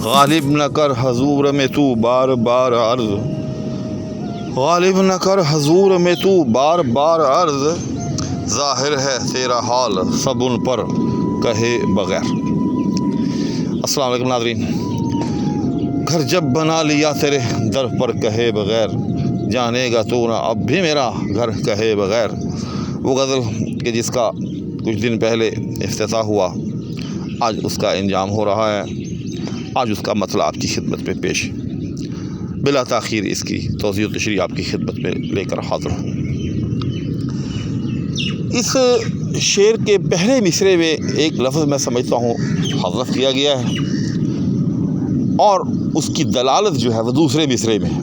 غالب نہ کر حضور میں تو بار بار عرض، غالب نہ کر حضور میں تو بار بار عرض، ظاہر ہے تیرا حال سب ان پر کہے بغیر۔ السلام علیکم ناظرین، گھر جب بنا لیا تیرے در پر کہے بغیر، جانے گا تو نہ اب بھی میرا گھر کہے بغیر۔ وہ غزل کہ جس کا کچھ دن پہلے افتتاح ہوا، آج اس کا انجام ہو رہا ہے، آج اس کا مطلب آپ کی خدمت میں پیش بلا تاخیر اس کی توضیح و تشریح آپ کی خدمت میں لے کر حاضر ہوں۔ اس شعر کے پہلے مصرعے میں ایک لفظ میں سمجھتا ہوں حذف کیا گیا ہے، اور اس کی دلالت جو ہے وہ دوسرے مصرعے میں ہے،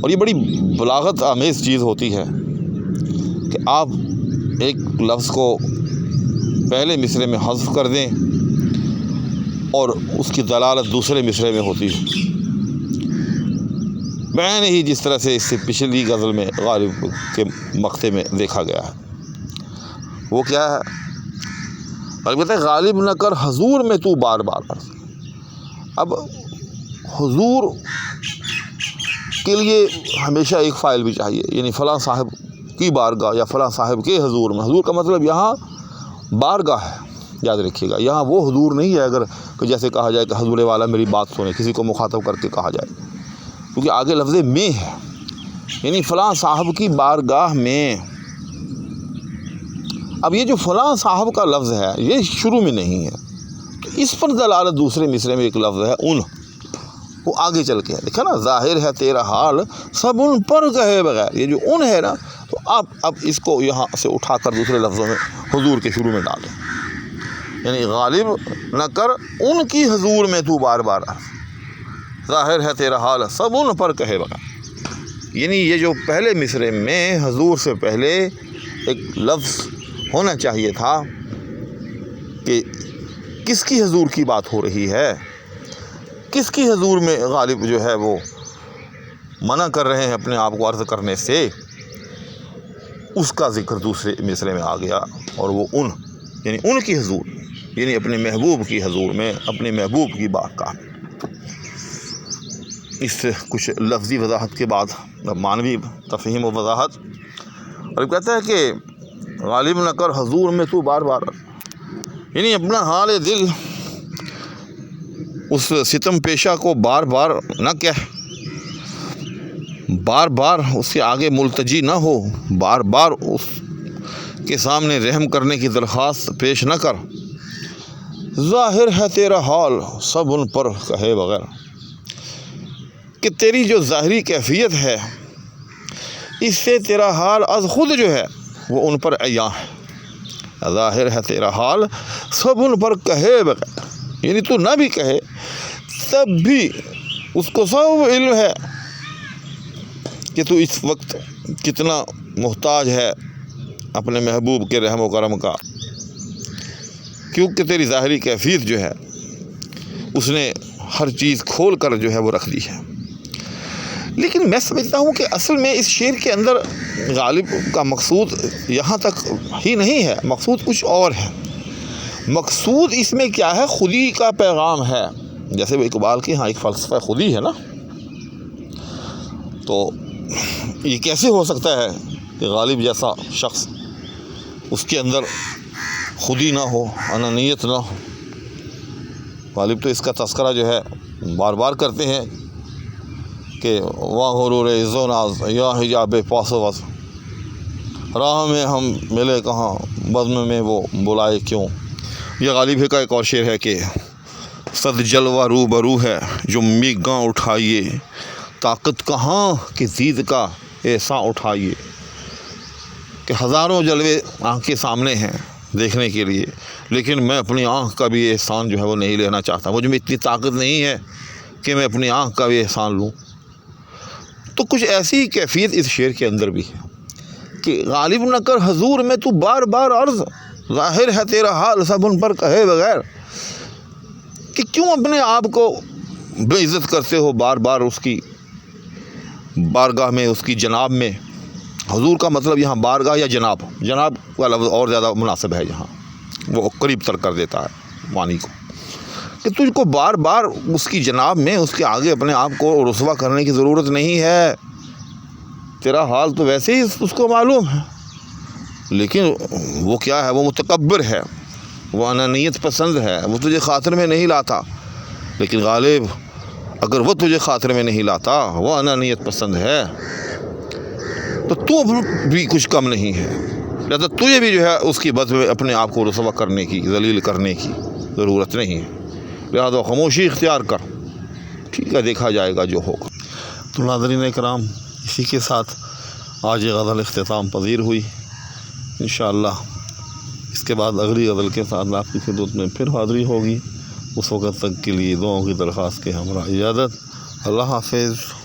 اور یہ بڑی بلاغت آمیز چیز ہوتی ہے کہ آپ ایک لفظ کو پہلے مصرعے میں حذف کر دیں اور اس کی دلالت دوسرے مصرعے میں ہوتی ہے، بعین ہی جس طرح سے اس سے پچھلی غزل میں غالب کے مقطع میں دیکھا گیا ہے۔ وہ کیا ہے؟ غالب کہتا ہے غالب نہ کر حضور میں تو بار بار عرض۔ اب حضور کے لیے ہمیشہ ایک فائل بھی چاہیے، یعنی فلاں صاحب کی بارگاہ یا فلاں صاحب کے حضور میں۔ حضور کا مطلب یہاں بارگاہ ہے، یاد رکھیے گا، یہاں وہ حضور نہیں ہے اگر کہ جیسے کہا جائے کہ حضور والا میری بات سنے، کسی کو مخاطب کر کے کہا جائے، کیونکہ آگے لفظ میں ہے، یعنی فلاں صاحب کی بارگاہ میں۔ اب یہ جو فلاں صاحب کا لفظ ہے یہ شروع میں نہیں ہے، تو اس پر دلالت دوسرے مصرعے میں ایک لفظ ہے ان، وہ آگے چل کے ہے، دیکھا نا، ظاہر ہے تیرا حال سب ان پر کہے بغیر۔ یہ جو ان ہے نا، تو آپ اب اس کو یہاں سے اٹھا کر دوسرے لفظوں میں حضور کے شروع میں ڈالیں، یعنی غالب نہ کر ان کی حضور میں تو بار بار عرض، ظاہر ہے تیرا حال سب ان پر کہے بغیر۔ یعنی یہ جو پہلے مصرعے میں حضور سے پہلے ایک لفظ ہونا چاہیے تھا کہ کس کی حضور کی بات ہو رہی ہے، کس کی حضور میں غالب جو ہے وہ منع کر رہے ہیں اپنے آپ کو عرض کرنے سے، اس کا ذکر دوسرے مصرعے میں آ گیا، اور وہ ان، یعنی ان کی حضور، یعنی اپنے محبوب کی حضور میں، اپنے محبوب کی بارگاہ میں۔ اس سے کچھ لفظی وضاحت کے بعد معنوی تفہیم و وضاحت، اور کہتا ہے کہ غالب نہ کر حضور میں تو بار بار، یعنی اپنا حال دل اس ستم پیشہ کو بار بار نہ کہہ، بار بار اس کے آگے ملتجی نہ ہو، بار بار اس کے سامنے رحم کرنے کی درخواست پیش نہ کر، ظاہر ہے تیرا حال سب ان پر کہے بغیر، کہ تیری جو ظاہری کیفیت ہے اس سے تیرا حال از خود جو ہے وہ ان پر عیاں ہے، ظاہر ہے تیرا حال سب ان پر کہے بغیر، یعنی تو نہ بھی کہے تب بھی اس کو سب علم ہے کہ تو اس وقت کتنا محتاج ہے اپنے محبوب کے رحم و کرم کا، کیونکہ تیری ظاہری کیفیت جو ہے اس نے ہر چیز کھول کر جو ہے وہ رکھ دی ہے۔ لیکن میں سمجھتا ہوں کہ اصل میں اس شعر کے اندر غالب کا مقصود یہاں تک ہی نہیں ہے، مقصود کچھ اور ہے۔ مقصود اس میں کیا ہے؟ خودی کا پیغام ہے، جیسے وہ اقبال کے ہاں ایک فلسفہ خودی ہے نا، تو یہ کیسے ہو سکتا ہے کہ غالب جیسا شخص اس کے اندر خودی نہ ہو، انانیت نہ ہو؟ غالب تو اس کا تذکرہ جو ہے بار بار کرتے ہیں کہ واہ غرور عز و ناز یا حجاب پاس و وز، راہ میں ہم ملے کہاں بزم میں وہ بلائے کیوں۔ یہ غالب کا ایک اور شعر ہے کہ صد جلوہ رو برو ہے جو میگاں اٹھائیے، طاقت کہاں کہ دید کا ایسا اٹھائیے، کہ ہزاروں جلوے آنکھ کے سامنے ہیں دیکھنے کے لیے، لیکن میں اپنی آنکھ کا بھی احسان جو ہے وہ نہیں لینا چاہتا، مجھ میں اتنی طاقت نہیں ہے کہ میں اپنی آنکھ کا بھی احسان لوں۔ تو کچھ ایسی کیفیت اس شعر کے اندر بھی ہے کہ غالب نہ کر حضور میں تو بار بار عرض، ظاہر ہے تیرا حال سب ان پر کہے بغیر، کہ کیوں اپنے آپ کو بے عزت کرتے ہو بار بار اس کی بارگاہ میں، اس کی جناب میں۔ حضور کا مطلب یہاں بارگاہ یا جناب کا لفظ اور زیادہ مناسب ہے، یہاں وہ قریب تر کر دیتا ہے معنی کو، کہ تجھ کو بار بار اس کی جناب میں اس کے آگے اپنے آپ کو رسوا کرنے کی ضرورت نہیں ہے، تیرا حال تو ویسے ہی اس کو معلوم ہے، لیکن وہ کیا ہے، وہ متکبر ہے، وہ انانیت پسند ہے، وہ تجھے خاطر میں نہیں لاتا۔ لیکن غالب اگر وہ تجھے خاطر میں نہیں لاتا، وہ انانیت پسند ہے، تو بھی کچھ کم نہیں ہے، لہذا تجھے بھی جو ہے اس کی بد میں اپنے آپ کو رسوا کرنے کی، ذلیل کرنے کی ضرورت نہیں ہے، لہذا خاموشی اختیار کر، ٹھیک ہے، دیکھا جائے گا جو ہوگا۔ تو ناظرین کرام، اسی کے ساتھ آج یہ غزل اختتام پذیر ہوئی۔ انشاءاللہ اس کے بعد اگلی غزل کے ساتھ آپ کی خدمت میں پھر حاضری ہوگی۔ اس وقت تک کے لیے دعاؤں کی درخواست کے ہمراہ اجازت۔ اللہ حافظ۔